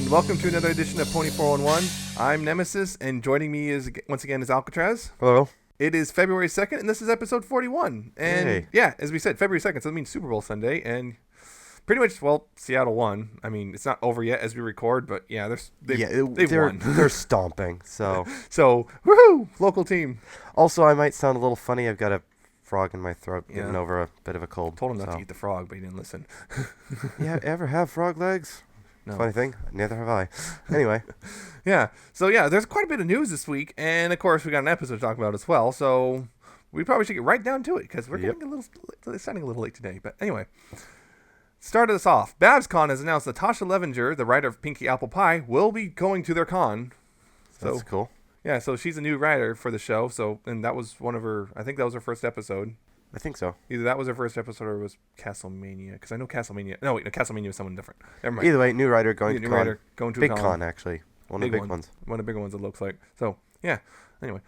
and welcome to another edition of Pony 411. I'm Nemesis, and joining me is once again is Alcatraz. Hello. It is February 2nd, and this is episode 41. And Yay. yeah, as we said, February 2nd, so that means Super Bowl Sunday, and pretty much, well, Seattle won. I mean, it's not over yet as we record, but yeah, they've won. They're stomping. So, woohoo, local team. Also, I might sound a little funny. I've got a frog in my throat, getting over a bit of a cold. Told him not to eat the frog, but he didn't listen. Yeah, ever have frog legs? No. Funny thing, neither have I. Anyway. Yeah, so yeah, there's quite a bit of news this week, and of course we got an episode to talk about as well, so we probably should get right down to it, because we're sounding a little late today, but anyway. Started us off, BabsCon has announced Natasha Levenger, the writer of Pinkie Apple Pie, will be going to their con. So that's cool. Yeah, so she's a new writer for the show, and that was I think that was her first episode. I think so. Either that was her first episode or it was Castlemania, because I know Castlemania. No, wait, no, Castlemania was someone different. Never mind. Either way, new writer going to new con. writer going to big a con, actually. One of the big ones. One of the bigger ones, it looks like. So, yeah. Anyway.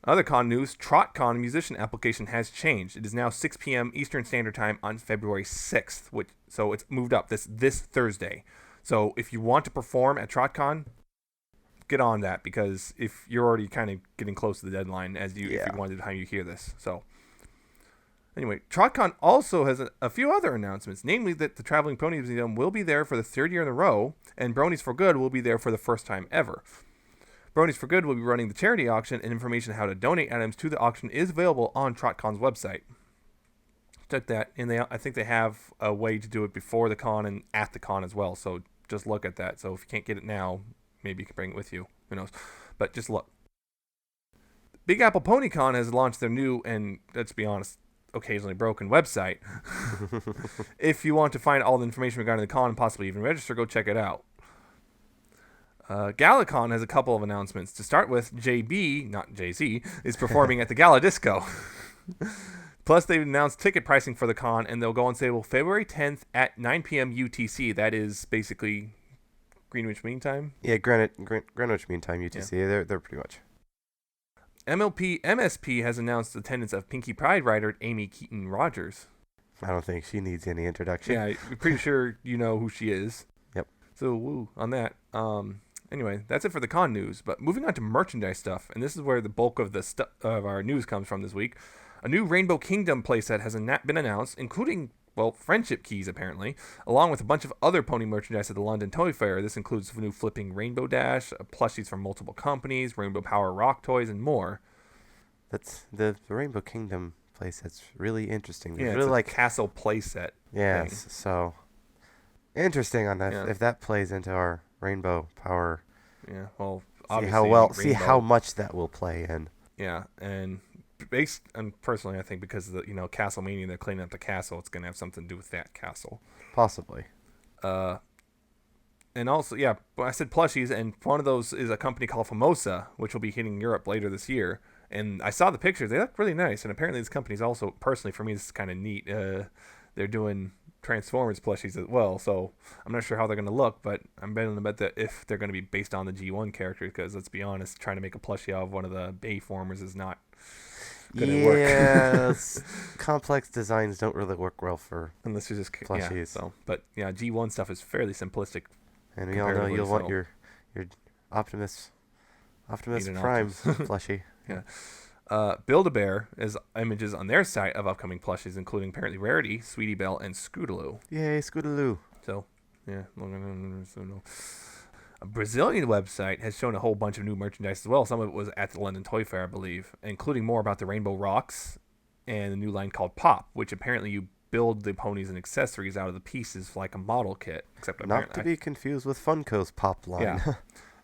Other con news, TrotCon musician application has changed. It is now 6 p.m. Eastern Standard Time on February 6th, so it's moved up this Thursday. So if you want to perform at TrotCon, get on that, because if you're already kind of getting close to the deadline if you wanted how you hear this. So anyway, TrotCon also has a few other announcements, namely that the Traveling Pony Museum will be there for the third year in a row, and Bronies for Good will be there for the first time ever. Bronies for Good will be running the charity auction, and information on how to donate items to the auction is available on TrotCon's website. Check that, and I think they have a way to do it before the con and at the con as well, so just look at that. So if you can't get it now, maybe you can bring it with you. Who knows? But just look. Big Apple Pony Con has launched their new, and let's be honest, occasionally broken website. If you want to find all the information regarding the con and possibly even register, go check it out. GalaCon has a couple of announcements. To start with, JB, not Jay-Z, is performing at the Gala Disco. Plus, they've announced ticket pricing for the con, and they'll go on sale February 10th at 9 p.m. UTC. That is basically Greenwich Mean Time. Yeah, Greenwich Mean Time, UTC. Yeah. They're pretty much. MSP has announced attendance of Pinkie Pride writer Amy Keaton Rogers. I don't think she needs any introduction. Yeah, I'm pretty sure you know who she is. Yep. So, woo, on that. Anyway, that's it for the con news. But moving on to merchandise stuff, and this is where the bulk of of our news comes from this week. A new Rainbow Kingdom playset has been announced, including, friendship keys apparently, along with a bunch of other pony merchandise at the London Toy Fair. This includes new flipping Rainbow Dash, plushies from multiple companies, Rainbow Power rock toys, and more. That's the Rainbow Kingdom playset's really interesting. Yeah, it's really like castle playset. Yes, thing. So interesting on that. Yeah. If that plays into our Rainbow Power. Yeah, well, see how much that will play in. Yeah, and personally, I think because of the Castlemania, they're cleaning up the castle, it's gonna have something to do with that castle. Possibly. And also, yeah, I said plushies, and one of those is a company called Famosa, which will be hitting Europe later this year. And I saw the pictures; they look really nice. And apparently, this company's also, personally for me, this is kind of neat. They're doing Transformers plushies as well, so I'm not sure how they're going to look, but I'm betting to bet that if they're going to be based on the G1 characters, because let's be honest, trying to make a plushie out of one of the Bayformers is not going to work. Yeah, complex designs don't really work well for unless you just plushies. Yeah, but yeah, G1 stuff is fairly simplistic. And we all know you'll want your Optimus Prime plushie. Yeah. Build-A-Bear is images on their site of upcoming plushies, including apparently Rarity, Sweetie Belle, and Scootaloo. Yay, Scootaloo. So, yeah. A Brazilian website has shown a whole bunch of new merchandise as well. Some of it was at the London Toy Fair, I believe, including more about the Rainbow Rocks and a new line called Pop, which apparently you build the ponies and accessories out of the pieces like a model kit. Except not to be confused with Funko's Pop line. Yeah.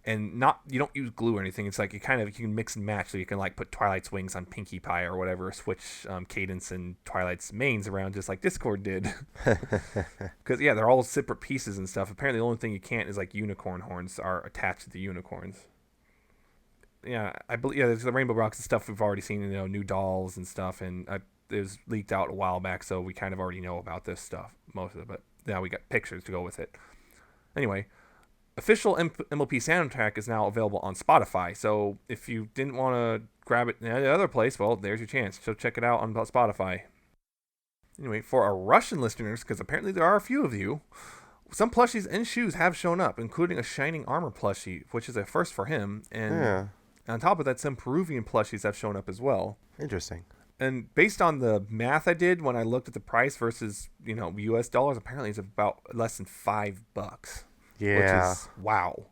And you don't use glue or anything. It's like you can mix and match, so you can like put Twilight's wings on Pinkie Pie or whatever, switch Cadence and Twilight's manes around just like Discord did. Because yeah, they're all separate pieces and stuff. Apparently, the only thing you can't is like unicorn horns are attached to the unicorns. Yeah, I believe there's the Rainbow Rocks and stuff we've already seen. New dolls and stuff, and it was leaked out a while back, so we kind of already know about this stuff, most of it. But now we got pictures to go with it. Anyway. Official MLP soundtrack is now available on Spotify, so if you didn't want to grab it in any other place, well, there's your chance. So check it out on Spotify. Anyway, for our Russian listeners, because apparently there are a few of you, some plushies and shoes have shown up, including a Shining Armor plushie, which is a first for him. And on top of that, some Peruvian plushies have shown up as well. Interesting. And based on the math I did when I looked at the price versus, US dollars, apparently it's about less than $5. Yeah. Which is wow.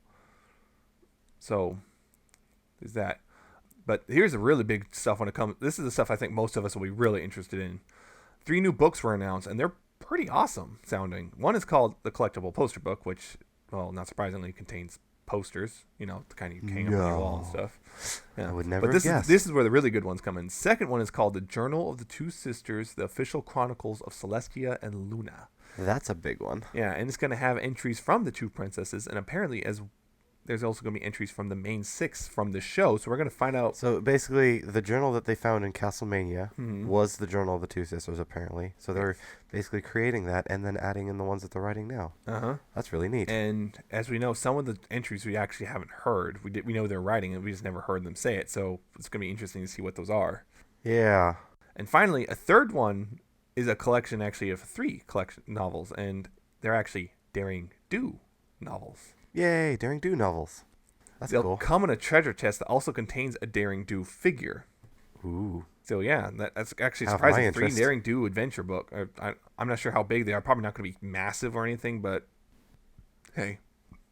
So there's that. But here's the really big stuff when it comes. This is the stuff I think most of us will be really interested in. 3 new books were announced, and they're pretty awesome sounding. One is called The Collectible Poster Book, which, well, not surprisingly, contains posters, the kind you hang up on your wall and stuff. Yeah. I would never But guess. this is where the really good ones come in. Second one is called The Journal of the Two Sisters, The Official Chronicles of Celestia and Luna. That's a big one. Yeah, and it's going to have entries from the two princesses, and apparently there's also going to be entries from the main 6 from the show, so we're going to find out. So basically, the journal that they found in Castlemania was the Journal of the Two Sisters, apparently. So they're basically creating that and then adding in the ones that they're writing now. That's really neat. And as we know, some of the entries we actually haven't heard. We know they're writing it, we just never heard them say it, so it's going to be interesting to see what those are. Yeah. And finally, a third one is a collection actually of 3 collection novels, and they're actually Daring Do novels. Yay, Daring Do novels. That's They'll cool. come in a treasure chest that also contains a Daring Do figure. Ooh. So yeah, that's actually Have surprising. my 3 interest. Daring Do adventure book. I'm not sure how big they are. Probably not going to be massive or anything, but hey.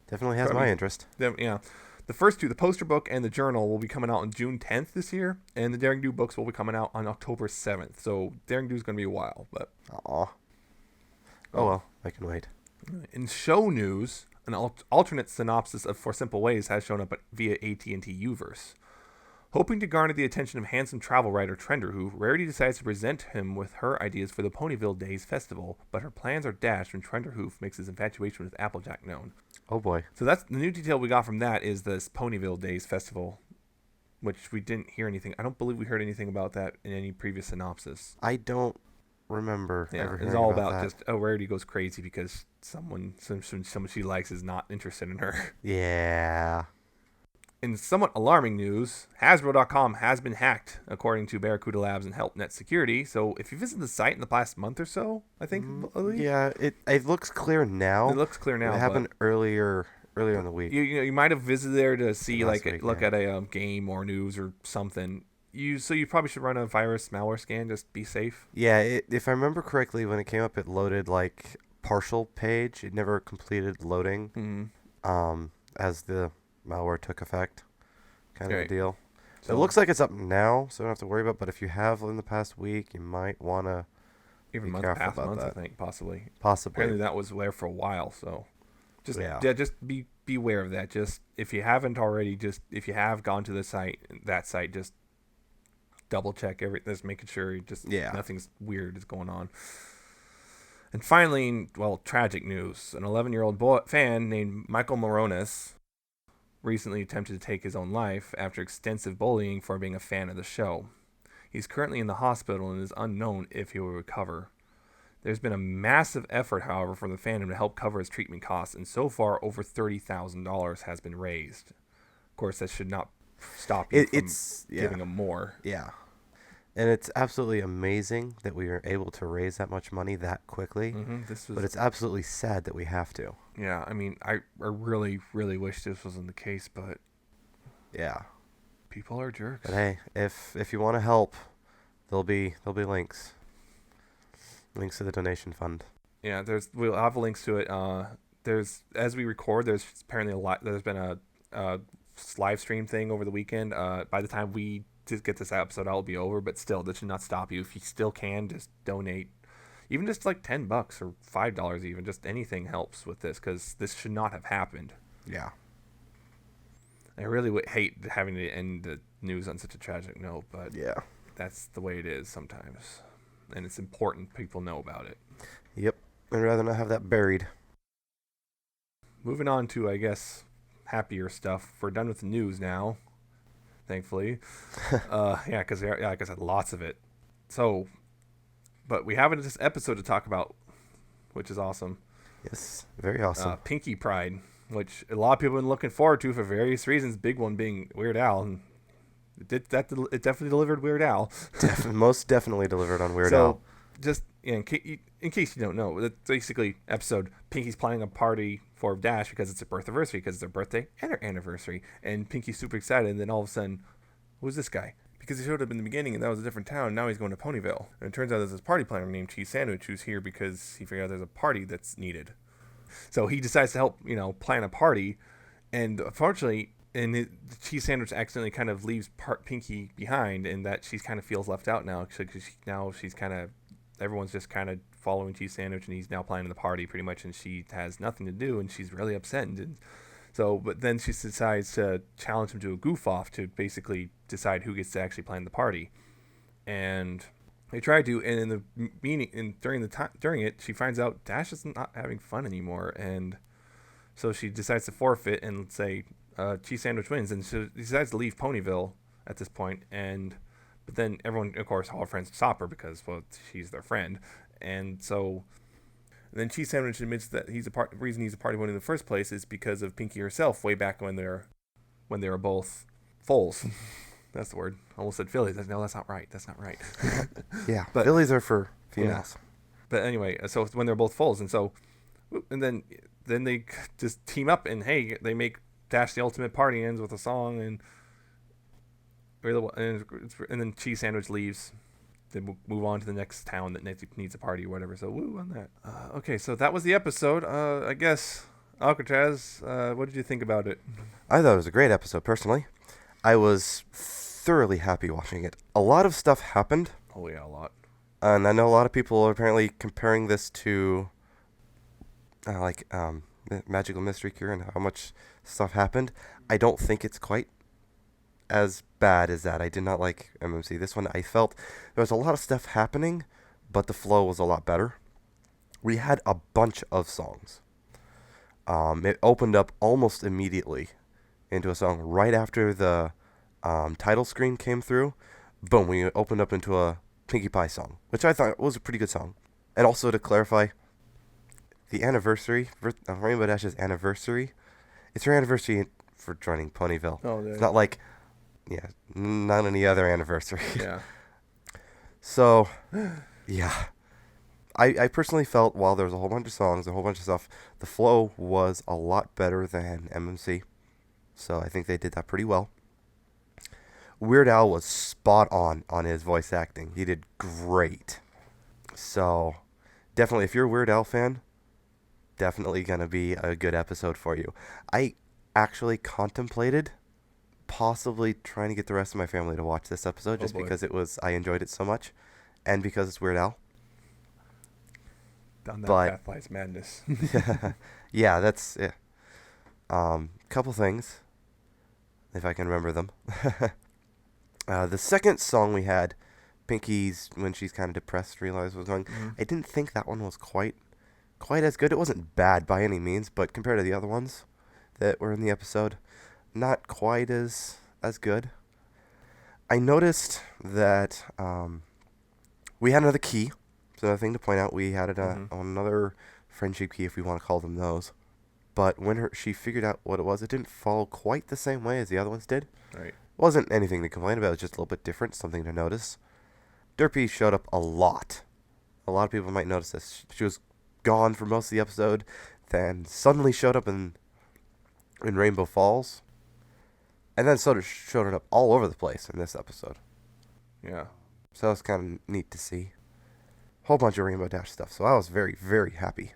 Definitely has my interest. Yeah. The first 2, the poster book and the journal, will be coming out on June 10th this year, and the Daring Do books will be coming out on October 7th. So Daring Do is going to be a while, but. Aw. Oh well, I can wait. In show news, an alternate synopsis of For Simple Ways has shown up via AT&T Uverse. Hoping to garner the attention of handsome travel writer Trenderhoof, Rarity decides to present him with her ideas for the Ponyville Days Festival, but her plans are dashed when Trenderhoof makes his infatuation with Applejack known. Oh boy. So that's the new detail we got from that is this Ponyville Days Festival, which we didn't hear anything. I don't believe we heard anything about that in any previous synopsis. I don't remember ever hearing it's all about about that. just Rarity goes crazy because someone she likes is not interested in her. Yeah. In somewhat alarming news, Hasbro.com has been hacked, according to Barracuda Labs and HelpNet Security. So if you visit the site in the past month or so, I think. Yeah, it looks clear now. It looks clear now. It happened earlier in the week. You might have visited there to see Last week, look at a game or news or something. So you probably should run a virus malware scan. Just be safe. Yeah, if I remember correctly, when it came up, it loaded like partial page. It never completed loading. As the malware took effect, kind of a deal. So it looks like it's up now, so I don't have to worry about. But if you have in the past week, you might want to even be past careful about months, that. I think possibly. Possibly. Apparently that was there for a while, so just Yeah. just be aware of that. Just if you haven't already, if you have gone to that site, just double check everything, just making sure nothing's weird is going on. And finally, well, tragic news: an 11-year-old fan named Michael Moronis recently attempted to take his own life after extensive bullying for being a fan of the show. He's currently in the hospital and it is unknown if he will recover. There's been a massive effort, however, from the fandom to help cover his treatment costs, and so far over $30,000 has been raised. Of course, that should not stop you from giving him more. Yeah. And it's absolutely amazing that we are able to raise that much money that quickly. But it's absolutely sad that we have to. Yeah, I mean, I really, really wish this wasn't the case, but yeah, people are jerks. But hey, if you want to help, there'll be links to the donation fund. Yeah, we'll have links to it. There's, as we record, there's apparently there's been a live stream thing over the weekend. By the time we get this episode, it'll be over, but still, that should not stop you. If you still can, just donate. Even just like $10 or $5 even, just anything helps with this, because this should not have happened. Yeah. I really would hate having to end the news on such a tragic note, but yeah, that's the way it is sometimes. And it's important people know about it. Yep. I'd rather not have that buried. Moving on to, I guess, happier stuff. We're done with the news now, thankfully. Because like I said, lots of it. So, but we have this episode to talk about, which is awesome. Yes, very awesome. Pinkie Pride, which a lot of people have been looking forward to for various reasons. Big one being Weird Al, and it definitely delivered Weird Al. Most definitely delivered on Weird Al. Just in case you don't know, that's basically episode Pinkie's planning a party for Dash because it's her birth anniversary, because it's their birthday and her anniversary, and Pinkie's super excited, and then all of a sudden, who's this guy? Because he showed up in the beginning and that was a different town, now he's going to Ponyville. And it turns out there's this party planner named Cheese Sandwich who's here because he figured out there's a party that's needed. So he decides to help, plan a party, and unfortunately, the Cheese Sandwich accidentally kind of leaves Pinkie behind, and that she kind of feels left out now, because now she's kind of, everyone's just kind of following Cheese Sandwich, and he's now planning the party pretty much, and she has nothing to do, and she's really upset. And so, but then she decides to challenge him to a goof off to basically decide who gets to actually plan the party. And they try to, and in the meeting, and during it, she finds out Dash is not having fun anymore, and so she decides to forfeit and say Cheese Sandwich wins, and she decides to leave Ponyville at this point. But then everyone, of course, all her friends stop her because, well, she's their friend, and then Cheese Sandwich admits that the reason he's a party winner in the first place is because of Pinkie herself, way back when they were both foals. That's the word. Almost said fillies. No, that's not right. That's not right. Yeah, but fillies are for females. Yeah. But anyway, so when they're both foals, and then they just team up, and hey, they make Dash the ultimate party ends with a song, and then Cheese Sandwich leaves. Then move on to the next town that needs a party or whatever. So woo on that. Okay, so that was the episode. I guess Alcatraz. What did you think about it? I thought it was a great episode. Personally, I was thoroughly happy watching it. A lot of stuff happened. Oh yeah, a lot. And I know a lot of people are apparently comparing this to Magical Mystery Cure and how much stuff happened. I don't think it's quite as bad as that. I did not like MMC. This one, I felt there was a lot of stuff happening, but the flow was a lot better. We had a bunch of songs. It opened up almost immediately into a song right after the title screen came through. Boom, we opened up into a Pinkie Pie song, which I thought was a pretty good song. And also, to clarify, the anniversary, Rainbow Dash's anniversary, it's her anniversary for joining Ponyville. Oh, yeah. It's not like, not any other anniversary. Yeah. So, yeah. I personally felt while there was a whole bunch of songs, a whole bunch of stuff, the flow was a lot better than MMC. So I think they did that pretty well. Weird Al was spot on his voice acting. He did great. So, definitely, if you're a Weird Al fan, definitely going to be a good episode for you. I actually contemplated possibly trying to get the rest of my family to watch this episode just because I enjoyed it so much, and because it's Weird Al. Down that path lies madness. Yeah, that's it. Couple things, if I can remember them. The second song we had, Pinkie's, when she's kind of depressed, realized what was going. I didn't think that one was quite as good. It wasn't bad by any means, but compared to the other ones that were in the episode, not quite as good. I noticed that we had another key. So another thing to point out, we had it on another friendship key, if we want to call them those. But when she figured out what it was, it didn't follow quite the same way as the other ones did. Right. Wasn't anything to complain about. It was just a little bit different, something to notice. Derpy showed up a lot. A lot of people might notice this. She was gone for most of the episode, then suddenly showed up in Rainbow Falls, and then sort of showed up all over the place in this episode. Yeah. So that was kind of neat to see. Whole bunch of Rainbow Dash stuff. So I was very, very happy.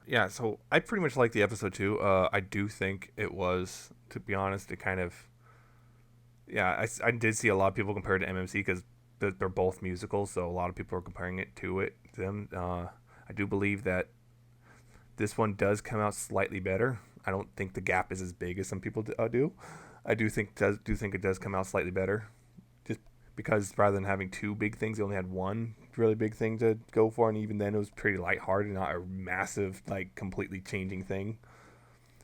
Yeah, so I pretty much liked the episode too. I do think it was, to be honest, it kind of... Yeah, I did see a lot of people compare it to MMC because they're both musicals, so a lot of people are comparing it to them. I do believe that this one does come out slightly better. I don't think the gap is as big as some people do. I do think it does come out slightly better, just because rather than having two big things, they only had one really big thing to go for, and even then it was pretty lighthearted, not a massive, completely changing thing.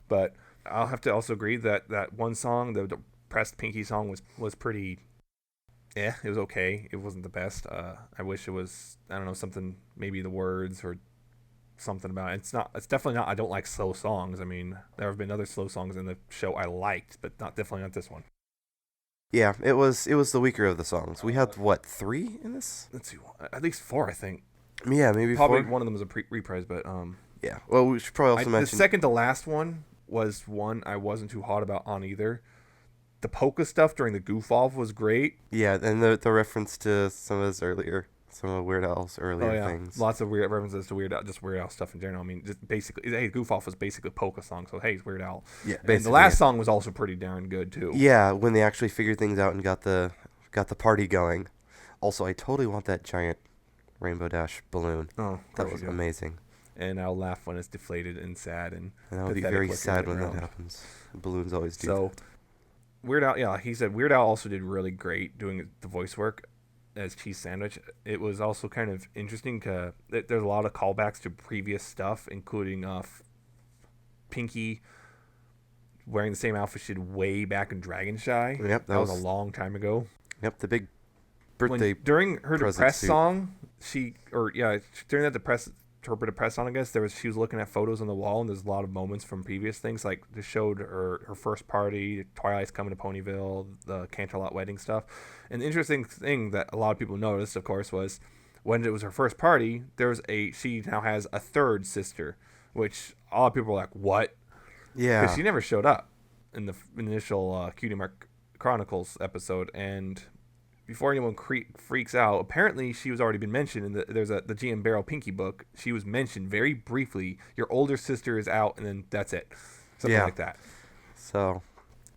But I'll have to also agree that one song, the depressed Pinkie song, was pretty... Yeah, it was okay. It wasn't the best. I wish it was, I don't know, something, maybe the words or something about it. It's definitely not, I don't like slow songs. I mean, there have been other slow songs in the show I liked, but definitely not this one. Yeah, it was the weaker of the songs. We had, 3 in this? Let's see, at least 4, I think. Yeah, maybe Probably 4. one of them was a reprise, but Yeah. Well, we should probably also the mention. second to last one was one I wasn't too hot about on either. The polka stuff during the goof off was great. Yeah, and the reference to some of Weird Al's earlier things. Lots of weird references to Weird Al, just Weird Al stuff in general. I mean, just basically, hey, goof off was basically a polka song, so hey, it's Weird Al. Yeah, And basically. the last song was also pretty darn good too. Yeah, when they actually figured things out and got the party going. Also, I totally want that giant Rainbow Dash balloon. Oh, that was amazing. And I'll laugh when it's deflated and sad and I'll be very sad when that happens. Balloons always do. So, Weird Al, yeah, he said Weird Al also did really great doing the voice work as Cheese Sandwich. It was also kind of interesting there's a lot of callbacks to previous stuff, including Pinkie wearing the same outfit she did way back in Dragon Shy. Yep, that was a long time ago. Yep, the big birthday during her depressed suit. song, during that depressed song, I guess she was looking at photos on the wall, and there's a lot of moments from previous things, like they showed her first party, Twilight's coming to Ponyville, the Canterlot wedding stuff. And the interesting thing that a lot of people noticed, of course, was when it was her first party, she now has a third sister, which a lot of people were like, what? Yeah, because she never showed up in the initial Cutie Mark Chronicles episode. And before anyone freaks out, apparently she was already been mentioned in there's the GM Barrel Pinkie book. She was mentioned very briefly. Your older sister is out, and then that's it, something like that. So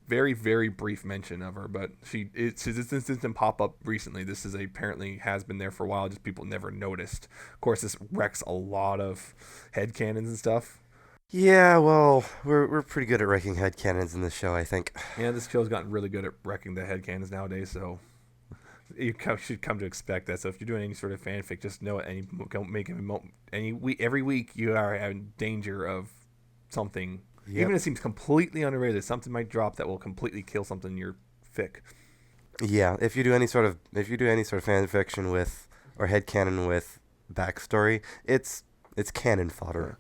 very, very brief mention of her, but this didn't pop up recently. This is apparently has been there for a while, just people never noticed. Of course, this wrecks a lot of headcanons and stuff. Yeah, well, we're pretty good at wrecking headcanons in this show, I think. Yeah, this show's gotten really good at wrecking the headcanons nowadays, so you should come to expect that. So if you're doing any sort of fanfic, just know it. Every week you are in danger of something. Yep. Even if it seems completely unrelated, something might drop that will completely kill something in your fic. Yeah, if you do any sort of fan fiction with or headcanon with backstory, it's canon fodder.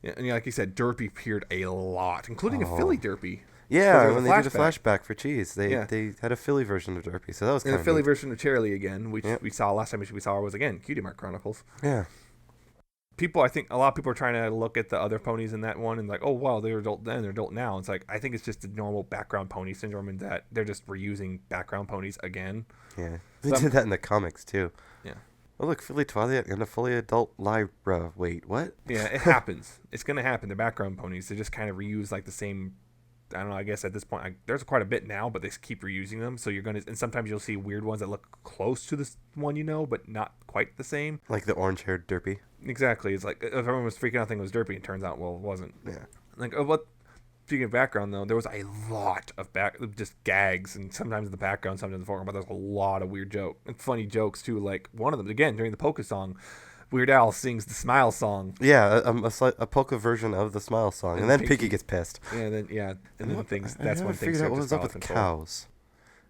Yeah, and like you said, Derpy appeared a lot, including a Philly Derpy. Yeah, when they did a flashback for Cheese, they had a Philly version of Derpy, so that was kind of the Philly neat. version of Cherry again, which we saw last time we saw her was again Cutie Mark Chronicles. Yeah. I think a lot of people are trying to look at the other ponies in that one and like, oh wow, they're adult then, they're adult now. It's like I think it's just the normal background pony syndrome in that they're just reusing background ponies again. Yeah, they did that in the comics too. Yeah. Oh look, Philly Twilight and a fully adult Lyra. Wait, what? Yeah, it happens. It's gonna happen. They're background ponies. They just kind of reuse like the same. I don't know. I guess at this point, there's quite a bit now, but they keep reusing them. So and sometimes you'll see weird ones that look close to this one, but not quite the same. Like the orange-haired Derpy. Exactly. It's like if everyone was freaking out, thinking it was Derpy, and it turns out, well, it wasn't. Yeah. Like, speaking of background, though, there was a lot of just gags, and sometimes in the background, sometimes in the foreground, but there's a lot of weird and funny jokes too. Like one of them, again, during the Polka song, Weird Al sings the Smile song. Yeah, a polka version of the Smile song, and then Pinkie gets pissed. Yeah, and then things. That's when things. What was up with cows?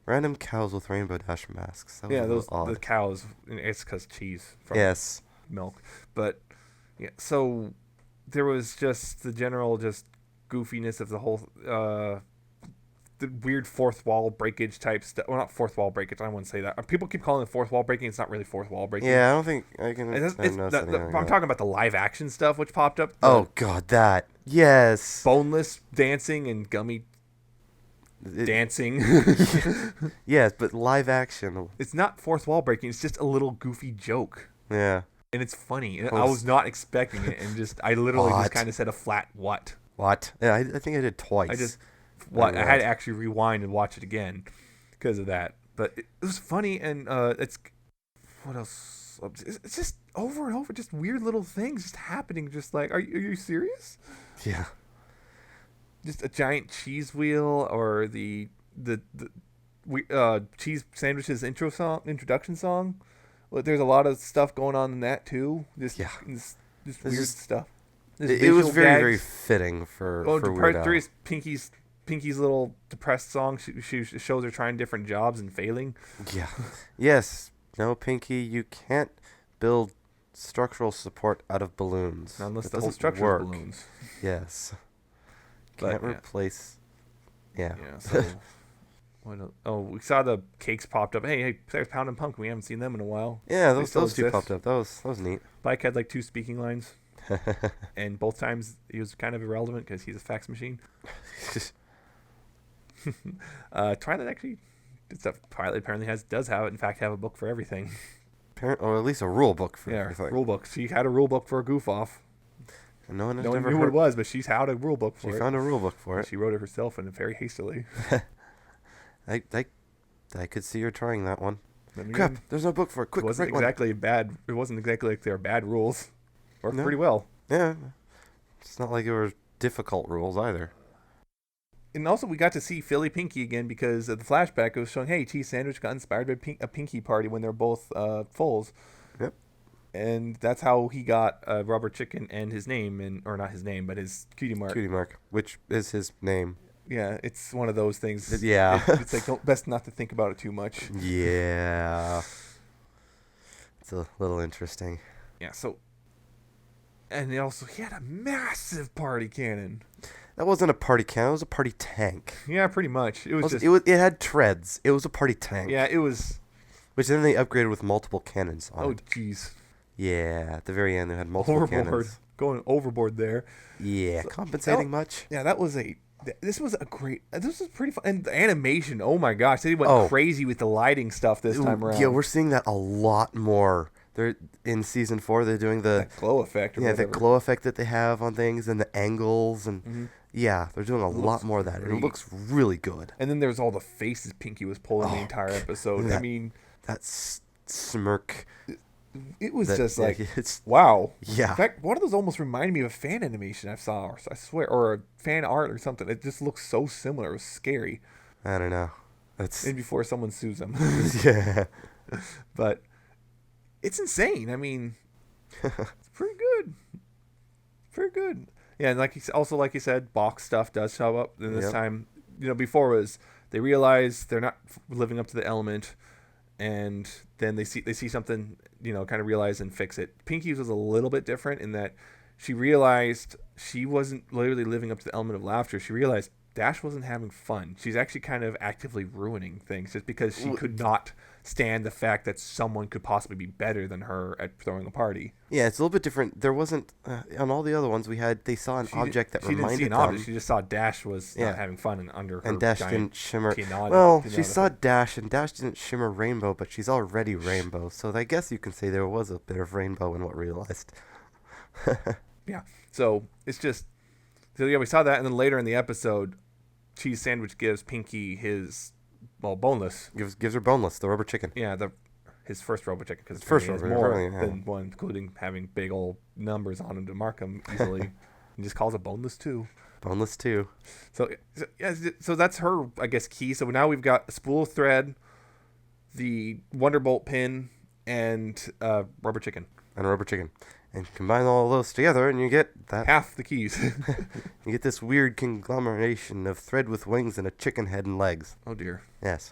Random cows with Rainbow Dash masks. Those odd. The cows. It's because cheese. From milk, but yeah. So there was just the general goofiness of the whole. The weird fourth wall breakage type stuff. Well, not fourth wall breakage. I wouldn't say that. People keep calling it fourth wall breaking. It's not really fourth wall breaking. Yeah, I don't think I can. I'm talking about the live action stuff which popped up. Oh god, that yes. Boneless dancing and gummy dancing. Yes, but live action. It's not fourth wall breaking. It's just a little goofy joke. Yeah. And it's funny. And I was not expecting it, and I literally just kind of said a flat what. What? Yeah, I think I did twice. I had to actually rewind and watch it again because of that. But it was funny, and it's what else? It's just over and over, just weird little things just happening. Just like, are you serious? Yeah. Just a giant cheese wheel, or the cheese sandwiches introduction song. Well, there's a lot of stuff going on in that too. Just weird stuff. It was very very fitting for part 3 is Pinkie's little depressed song. She shows her trying different jobs and failing. Yeah. Yes. No, Pinkie, you can't build structural support out of balloons. Not unless the whole structure is balloons. Yes. Can't replace. Yeah. Yeah. So Oh, we saw the cakes popped up. Hey, there's Pound and Punk. We haven't seen them in a while. Yeah, They those still two exist. popped up. That was neat. Bike had like 2 speaking lines, and both times he was kind of irrelevant because he's a fax machine. Twilight actually, Twilight apparently does have a book for everything. Or at least a rule book for Yeah, everything. rule book. She had a rule book for a goof off. And no one has No one ever knew what heard. it was, but she's had a rule book for She it. found a rule book for it. She wrote it herself and very hastily. I could see her trying that one. I mean, Crap! There's no book for it. Quick, it wasn't write exactly bad. It wasn't exactly like they were bad rules. Worked No. pretty well. one. Yeah, it's not like it were difficult rules either. And also, we got to see Philly Pinkie again because of the flashback. It was showing, hey, Cheese Sandwich got inspired by a Pinkie party when they're both foals. Yep. And that's how he got Rubber Chicken and his name, or not his name, but his cutie mark. Cutie Mark, which is his name. Yeah, it's one of those things. Yeah. It's like best not to think about it too much. Yeah. It's a little interesting. Yeah, so. And he had a massive party cannon. That wasn't a party cannon. It was a party tank. Yeah, pretty much. It had treads. It was a party tank. Yeah, it was. Which then they upgraded with multiple cannons on Oh, it. jeez. Yeah, at the very end they had multiple Overboard. cannons. Going overboard there. Yeah, compensating much? Yeah, this was pretty fun. And the animation, oh my gosh, they went crazy with the lighting stuff this time around. Yeah, we're seeing that a lot more. They're in season 4. They're doing the that glow effect. Or the whatever. glow effect that they have on things and the angles and yeah, they're doing a lot more of that. And it looks really good. And then there's all the faces Pinkie was pulling the entire episode. I mean, that smirk. it was just like, it's wow. Yeah. In fact, one of those almost reminded me of a fan animation I saw, or I swear, or a fan art or something. It just looks so similar. It was scary. I don't know. And before someone sues them. Yeah. But it's insane. I mean, it's pretty good. Pretty good. Yeah, and like you said, box stuff does show up. And this time, before was they realize they're not living up to the element, and then they see something, kind of realize and fix it. Pinkie's was a little bit different in that she realized she wasn't literally living up to the element of laughter. She realized Dash wasn't having fun. She's actually kind of actively ruining things just because she could not stand the fact that someone could possibly be better than her at throwing a party. Yeah, it's a little bit different. There wasn't on all the other ones they saw an object that reminded them. She didn't see an object. She just saw Dash was not having fun and under her. And Dash giant didn't shimmer. pinata She saw Dash, and Dash didn't shimmer rainbow, but she's already rainbow. So I guess you can say there was a bit of rainbow in what we realized. Yeah. So it's just. So yeah, we saw that, and then later in the episode, Cheese Sandwich gives Pinkie his. Well, boneless. Gives her boneless, the rubber chicken. Yeah, his first rubber chicken because First he has rubber, more apparently, than one, including having big old numbers on him to mark him easily. He just calls it boneless too. Boneless too. So that's her, I guess, key. So now we've got a spool of thread, the Wonderbolt pin, and rubber chicken. And a rubber chicken. And combine all of those together, and you get that. Half the keys. You get this weird conglomeration of thread with wings and a chicken head and legs. Oh, dear. Yes.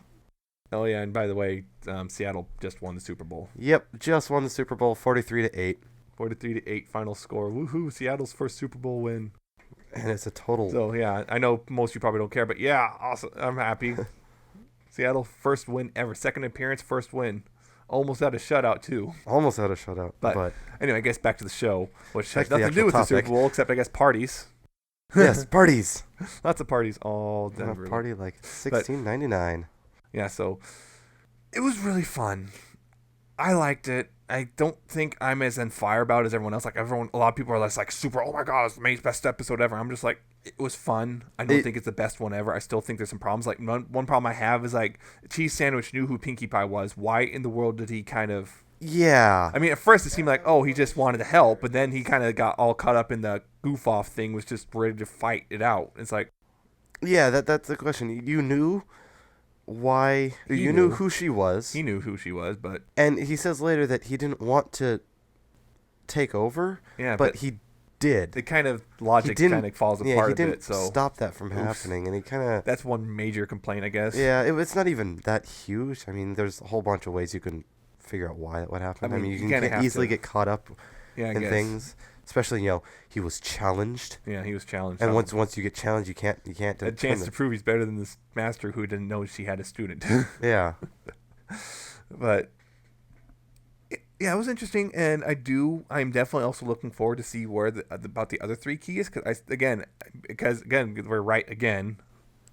Oh, yeah, and by the way, Seattle just won the Super Bowl. Yep, just won the Super Bowl 43-8. 43-8 final score. Woohoo, Seattle's first Super Bowl win. And it's a total... So, yeah, I know most of you probably don't care, but yeah, awesome. I'm happy. Seattle, first win ever. Second appearance, first win. Almost had a shutout, too. Almost had a shutout. But anyway, I guess back to the show, which has Back to the nothing to do with actual the Super Bowl, except, I guess, parties. Yes, parties. Lots of parties all A Denver. party like $16.99. Yeah, so it was really fun. I liked it. I don't think I'm as on fire about it as everyone else. Like a lot of people are less like super. Oh my god, it's the best episode ever. I'm just like, it was fun. I don't think it's the best one ever. I still think there's some problems. Like one problem I have is like Cheese Sandwich knew who Pinkie Pie was. Why in the world did he kind of? Yeah. I mean, at first it seemed like, oh, he just wanted to help, but then he kind of got all caught up in the goof off thing. Was just ready to fight it out. It's like, yeah, that's the question. You knew why? You knew who she was. He knew who she was, but and he says later that he didn't want to take over. Yeah, but he did. The kind of logic kind of falls apart he a didn't bit. So stop that from happening, and he kind of. That's one major complaint, I guess. Yeah, it's not even that huge. I mean, there's a whole bunch of ways you can figure out why that would happen. I mean, you can easily get caught up in things. especially he was challenged. Yeah, he was challenged. And once you get challenged, you can't a chance to prove he's better than this master who didn't know she had a student. Yeah. But yeah, it was interesting, and I'm definitely also looking forward to see where about the other three keys, because we're right again.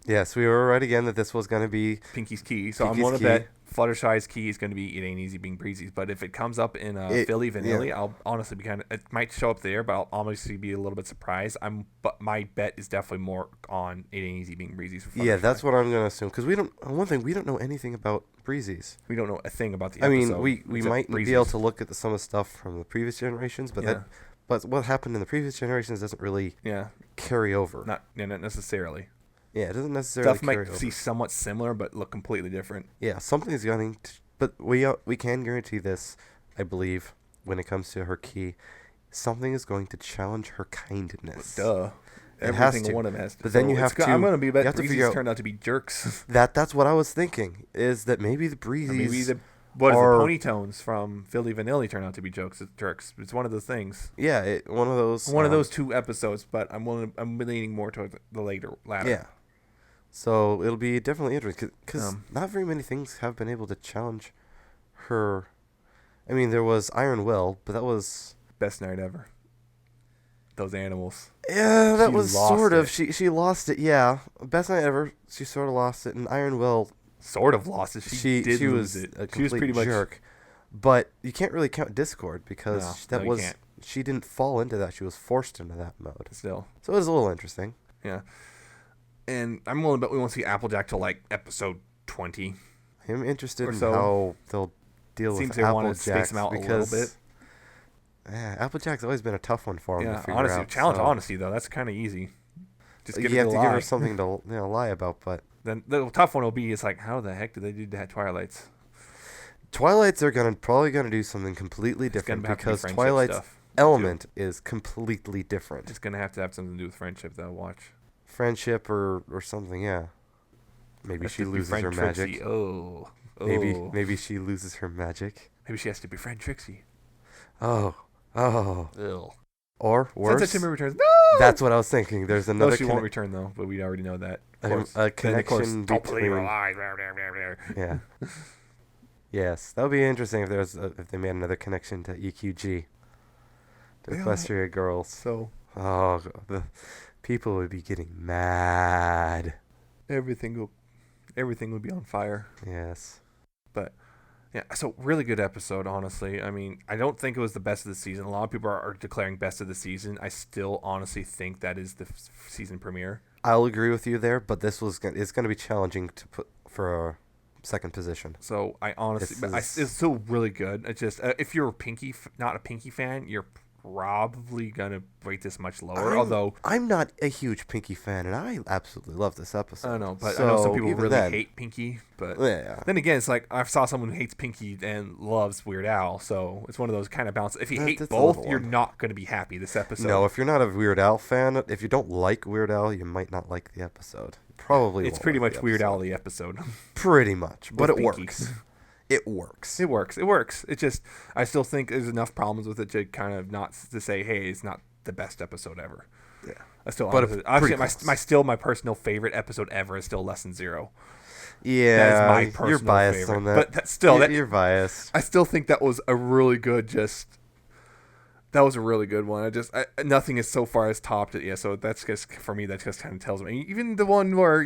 Yes, we were right again that this was going to be Pinkie's key. So I'm willing to bet Fluttershy's key is going to be It Ain't Easy Being Breezy's. But if it comes up in Philly Vanilli, I'll honestly be it might show up there, but I'll honestly be a little bit surprised. But my bet is definitely more on It Ain't Easy Being Breezy's. Yeah, that's what I'm going to assume, because we don't know anything about Breezy's. We don't know a thing about the episode. I mean, we might be able to look at some of the stuff from the previous generations, but but what happened in the previous generations doesn't really carry over. Not necessarily. Yeah, it doesn't necessarily stuff might see somewhat similar, but look completely different. Yeah, something's going to... But we can guarantee this, I believe, when it comes to her key. Something is going to challenge her kindness. Duh. Every single one of them has to. But then you have to... I'm going to be bet Breezy's turned out to be jerks. That's what I was thinking, is that maybe the Breezy's... Maybe the Ponytones from Philly Vanilli turn out to be jerks. It's one of those things. Yeah, one of those... One of those two episodes, but I'm leaning more toward the latter. Yeah. So it'll be definitely interesting, because not very many things have been able to challenge her. I mean, there was Iron Will, but that was... Best night ever. Those animals. Yeah, that was sort of... She lost it, yeah. Best night ever, she sort of lost it, and Iron Will... Sort of lost it. She did lose it. She was pretty jerk. But you can't really count Discord, because she didn't fall into that. She was forced into that mode. Still. So it was a little interesting. Yeah. And I'm willing to bet we won't see Applejack till like episode 20. I'm interested in how they'll deal with Applejack. Seems they want to space him out a little bit. Yeah, Applejack's always been a tough one for him to figure out. Challenge honesty, though. That's kind of easy. Just you have to give her something to lie about, but... Then the tough one will be, it's like, how the heck did they do that Twilights? Twilights are probably gonna do something completely different, because Twilight's element is completely different. It's going to have something to do with friendship, though. Watch. Friendship or something, yeah. Maybe she loses her magic. Maybe she loses her magic. Maybe she has to befriend Trixie. Oh. Ew. Or worse. Sunset Shimmer returns. No! That's what I was thinking. There's another. No, she won't return though. But we already know that. A connection between. Yeah. Yes, that would be interesting if they made another connection to EQG, to Equestria Girls. So. Oh, the people would be getting mad. Everything would be on fire. Yes. But. Yeah, so really good episode, honestly. I mean, I don't think it was the best of the season. A lot of people are declaring best of the season. I still honestly think that is the season premiere. I'll agree with you there, but it's going to be challenging to put for a second position. So I honestly, it's still really good. It's just if you're not a Pinkie fan, you're probably gonna rate this much lower. Although I'm not a huge Pinkie fan, and I absolutely love this episode. I know, but I know some people really hate Pinkie. But then again, it's like I saw someone who hates Pinkie and loves Weird Al, so it's one of those kind of balance. If you hate both, you're not going to be happy this episode. No, if you're not a Weird Al fan, if you don't like Weird Al, you might not like the episode. Probably it's pretty much Weird Al the episode. Pretty much, but it works. It works. It just, I still think there's enough problems with it to kind of not to say, hey, it's not the best episode ever. Yeah. I still, actually, my personal favorite episode ever is still Lesson Zero. Yeah, that is my personal you're biased favorite. on that. But you're biased. I still think that was a really good. That was a really good one. Nothing is so far has topped it. Yeah, so that's just for me. That just kind of tells me. Even the one where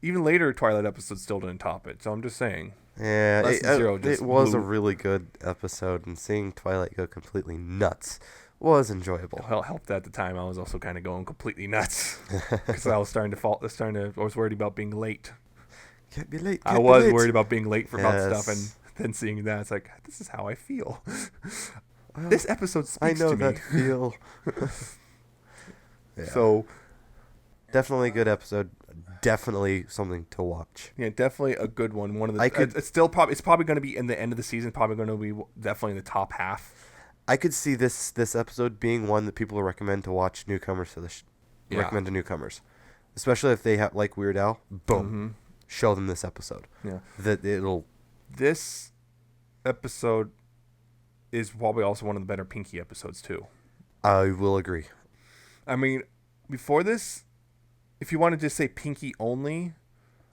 even later Twilight episodes still didn't top it. So I'm just saying. Yeah, it was a really good episode, and seeing Twilight go completely nuts was enjoyable. Well, helped at the time. I was also kind of going completely nuts because I was starting to I was worried about being late. Can't be late. I was worried about being late for about stuff, and then seeing that, it's like, this is how I feel. This episode speaks to me. I know that feel. Yeah. So, definitely a good episode. Definitely something to watch. Yeah, definitely a good one. It's probably going to be in the end of the season. Probably going to be definitely in the top half. I could see this episode being one that people recommend to watch newcomers to recommend to newcomers, especially if they like Weird Al. Boom, mm-hmm. Show them this episode. Yeah, This episode is probably also one of the better Pinkie episodes too. I will agree. I mean, before this, if you want to just say Pinkie only, I'm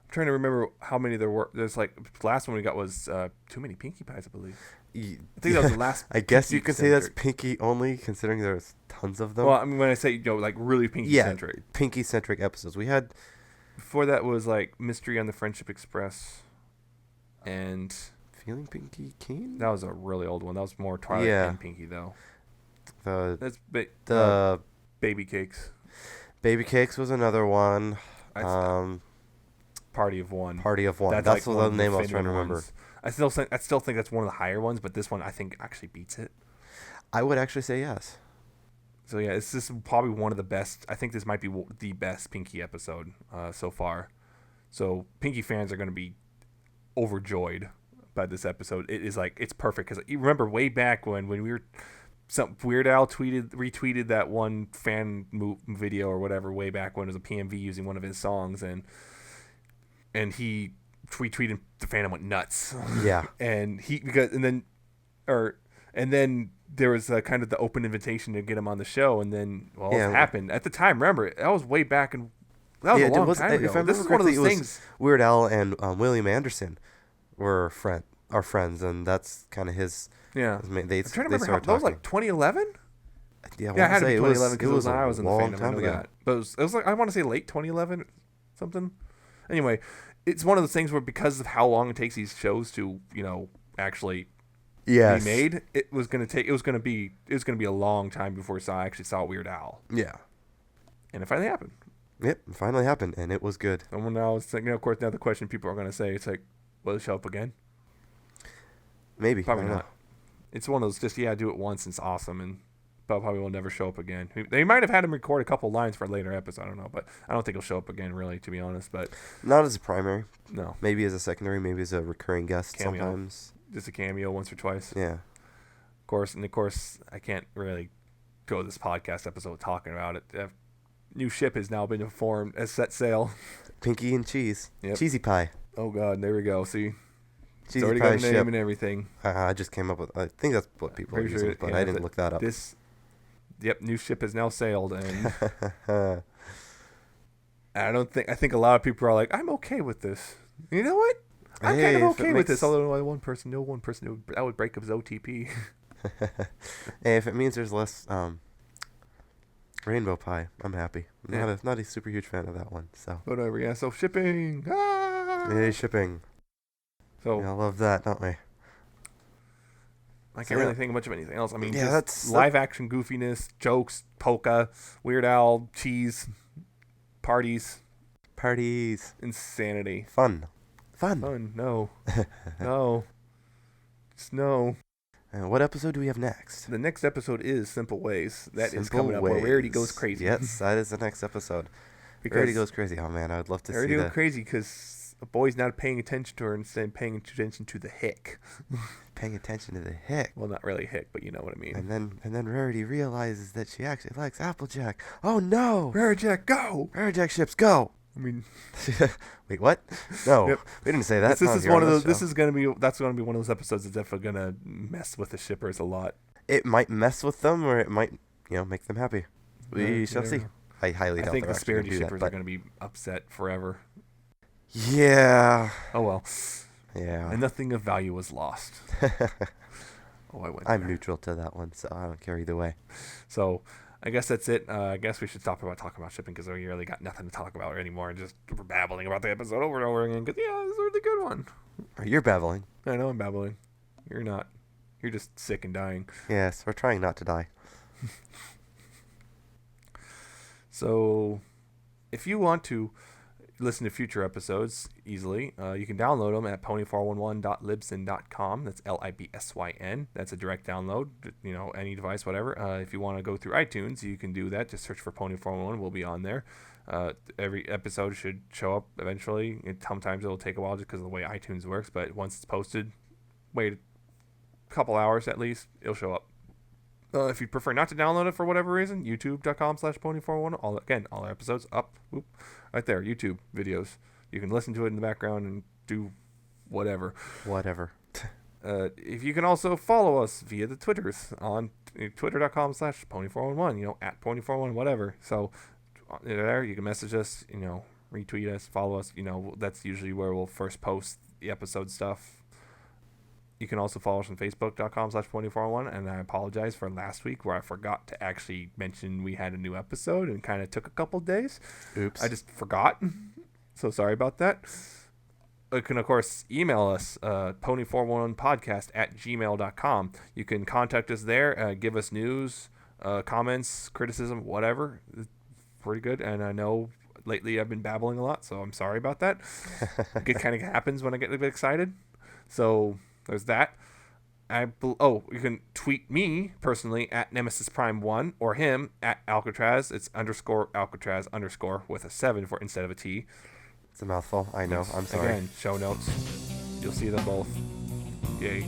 trying to remember how many there were. There's like the last one we got was too many Pinkie Pies, I believe. I think that was the last. I guess you Pinkie can say that's centric. Pinkie only, considering there's tons of them. Well, I mean, when I say like really Pinkie centric. Pinkie centric episodes. We had Before that was like Mystery on the Friendship Express, and Feeling Pinkie Keen. that was a really old one. That was more Twilight and Pinkie though. That's Baby Cakes. Baby Cakes was another one. Party of One. Party of One. That's like the name I was trying to remember. Ones. I still think that's one of the higher ones, but this one I think actually beats it. I would actually say yes. So yeah, this is probably one of the best. I think this might be the best Pinkie episode so far. So Pinkie fans are going to be overjoyed by this episode. It is like it's perfect because you remember way back when we were. Some Weird Al retweeted that one fan video or whatever way back when it was a PMV using one of his songs, and he retweeted the fandom went nuts. Yeah, and then there was kind of the open invitation to get him on the show, and then it happened at the time. Remember, that was way back, and that was a long time ago. If I this is one of those things. Weird Al and William Anderson were friends, and that's kind of his. Yeah, I'm trying to remember how that was like 2011. Yeah, it had to be 2011 because I was in the long fandom. time ago. That. But it was like I want to say late 2011, something. Anyway, it's one of those things where because of how long it takes these shows to actually be made, it was gonna be a long time before I actually saw Weird Al. Yeah, and it finally happened. Yep, it finally happened, and it was good. And now it's like, of course, now the question people are gonna say, it's like, will it show up again? Maybe, probably not. It's one of those just do it once and it's awesome, and but probably will never show up again. They might have had him record a couple lines for a later episode. I don't know, but I don't think he'll show up again, really, to be honest. But not as a primary. No. Maybe as a secondary. Maybe as a recurring guest cameo. Sometimes. Just a cameo once or twice. Yeah. Of course, I can't really go this podcast episode talking about it. New ship has now been informed as set sail. Pinkie and Cheese. Yep. Cheesy Pie. Oh God, there we go. See. Cheesy it's already Pie got a name ship. and everything. I just came up with. I think that's what people are using, but I didn't look that up. New ship has now sailed, and I think a lot of people are like, I'm okay with this. You know what? I'm kind of okay with this. Although one person that would break up his OTP. Hey, if it means there's less rainbow pie, I'm happy. I'm not a super huge fan of that one. So whatever. Yeah. So shipping. Yay, shipping. So I love that, don't we? I can't really think much of anything else. I mean, that's live action goofiness, jokes, Polka, Weird Al, cheese, parties, insanity, fun. No, no, just no. And what episode do we have next? The next episode is Simple Ways. That is coming up where Rarity goes crazy. Yes, that is the next episode. Rarity goes crazy. Oh man, I would love to see that. Rarity goes crazy because a boy's not paying attention to her, instead paying attention to the hick. Paying attention to the hick. Well, not really hick, but you know what I mean. And then Rarity realizes that she actually likes Applejack. Oh no! Rarijack, go! Rarijack ships, go! I mean, wait, what? No, we didn't say that. This is one of those. That's going to be one of those episodes that's definitely going to mess with the shippers a lot. It might mess with them, or it might, make them happy. We shall see. I highly doubt. I think the Spirity shippers are going to be upset forever. Yeah. Oh well. Yeah. And nothing of value was lost. I'm neutral to that one, so I don't care either way. So, I guess that's it. I guess we should stop talking about shipping because we really got nothing to talk about anymore, and just we're babbling about the episode over and over again. Because this is a really good one. You're babbling. I know I'm babbling. You're not. You're just sick and dying. Yes, we're trying not to die. So, if you want to listen to future episodes easily, you can download them at pony411.libsyn.com. That's Libsyn. That's a direct download, any device, whatever. If you want to go through iTunes, you can do that. Just search for Pony411. We'll be on there. Every episode should show up eventually. Sometimes it'll take a while just because of the way iTunes works, but once it's posted, wait a couple hours at least, it'll show up. If you prefer not to download it for whatever reason, youtube.com/pony411. All our episodes up, right there, YouTube videos. You can listen to it in the background and do whatever. If you can also follow us via the Twitters on twitter.com/pony411, at pony411, whatever. So there you can message us, retweet us, follow us. That's usually where we'll first post the episode stuff. You can also follow us on facebook.com/pony411. And I apologize for last week where I forgot to actually mention we had a new episode and kind of took a couple days. Oops. I just forgot. So sorry about that. You can, of course, email us, pony411podcast@gmail.com. You can contact us there, give us news, comments, criticism, whatever. It's pretty good. And I know lately I've been babbling a lot, so I'm sorry about that. It kind of happens when I get a bit excited. So there's that. You can tweet me personally at Nemesis Prime 1 or him at Alcatraz. It's _Alcatraz_ with a 7 instead of a T. It's a mouthful. I know. I'm sorry. Again, show notes. You'll see them both. Yay.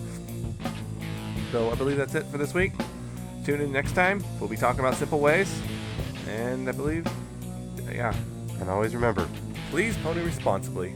So I believe that's it for this week. Tune in next time. We'll be talking about simple ways. And I believe, And always remember, please pony responsibly.